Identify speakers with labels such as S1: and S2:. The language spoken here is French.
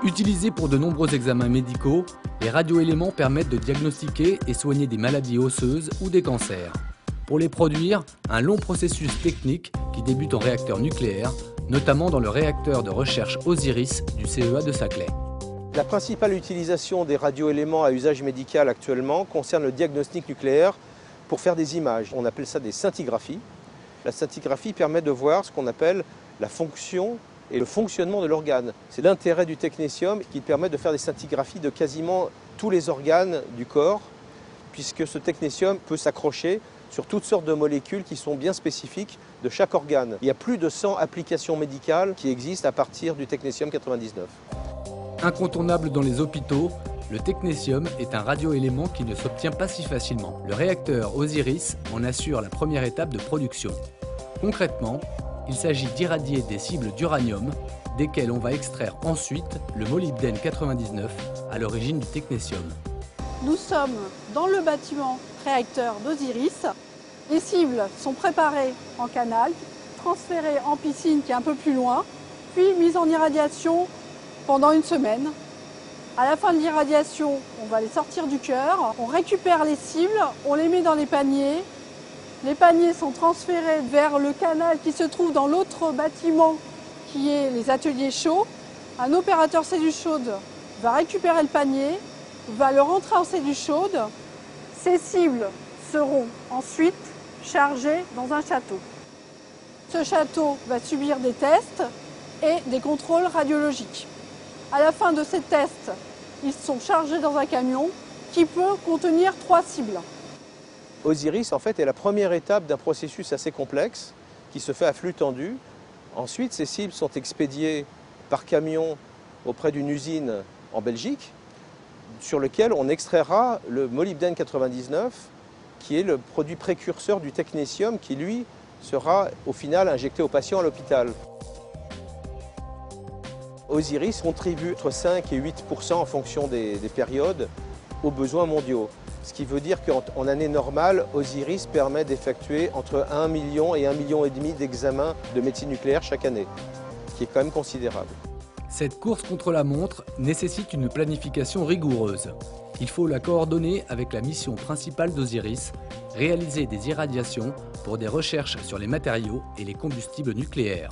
S1: Utilisés pour de nombreux examens médicaux, les radioéléments permettent de diagnostiquer et soigner des maladies osseuses ou des cancers. Pour les produire, un long processus technique qui débute en réacteur nucléaire, notamment dans le réacteur de recherche Osiris du CEA de Saclay.
S2: La principale utilisation des radioéléments à usage médical actuellement concerne le diagnostic nucléaire pour faire des images. On appelle ça des scintigraphies. La scintigraphie permet de voir ce qu'on appelle la fonction et le fonctionnement de l'organe. C'est l'intérêt du technétium qui permet de faire des scintigraphies de quasiment tous les organes du corps, puisque ce technétium peut s'accrocher sur toutes sortes de molécules qui sont bien spécifiques de chaque organe. Il y a plus de 100 applications médicales qui existent à partir du technétium 99.
S1: Incontournable dans les hôpitaux, le technétium est un radioélément qui ne s'obtient pas si facilement. Le réacteur Osiris en assure la première étape de production. Concrètement, il s'agit d'irradier des cibles d'uranium, desquelles on va extraire ensuite le molybdène 99 à l'origine du technétium.
S3: Nous sommes dans le bâtiment réacteur d'Osiris. Les cibles sont préparées en canal, transférées en piscine qui est un peu plus loin, puis mises en irradiation pendant une semaine. À la fin de l'irradiation, on va les sortir du cœur, on récupère les cibles, on les met dans les paniers. Les paniers sont transférés vers le canal qui se trouve dans l'autre bâtiment qui est les ateliers chauds. Un opérateur cellule chaude va récupérer le panier, va le rentrer en cellule chaude. Ces cibles seront ensuite chargées dans un château. Ce château va subir des tests et des contrôles radiologiques. À la fin de ces tests, ils sont chargés dans un camion qui peut contenir 3 cibles.
S2: Osiris, en fait, est la première étape d'un processus assez complexe qui se fait à flux tendu. Ensuite, ces cibles sont expédiées par camion auprès d'une usine en Belgique, sur lequel on extraira le molybdène 99, qui est le produit précurseur du technétium, qui, lui, sera au final injecté aux patients à l'hôpital. Osiris contribue entre 5 et 8% en fonction des périodes aux besoins mondiaux. Ce qui veut dire qu'en année normale, Osiris permet d'effectuer entre 1 million et 1,5 million d'examens de médecine nucléaire chaque année, ce qui est quand même considérable.
S1: Cette course contre la montre nécessite une planification rigoureuse. Il faut la coordonner avec la mission principale d'Osiris, réaliser des irradiations pour des recherches sur les matériaux et les combustibles nucléaires.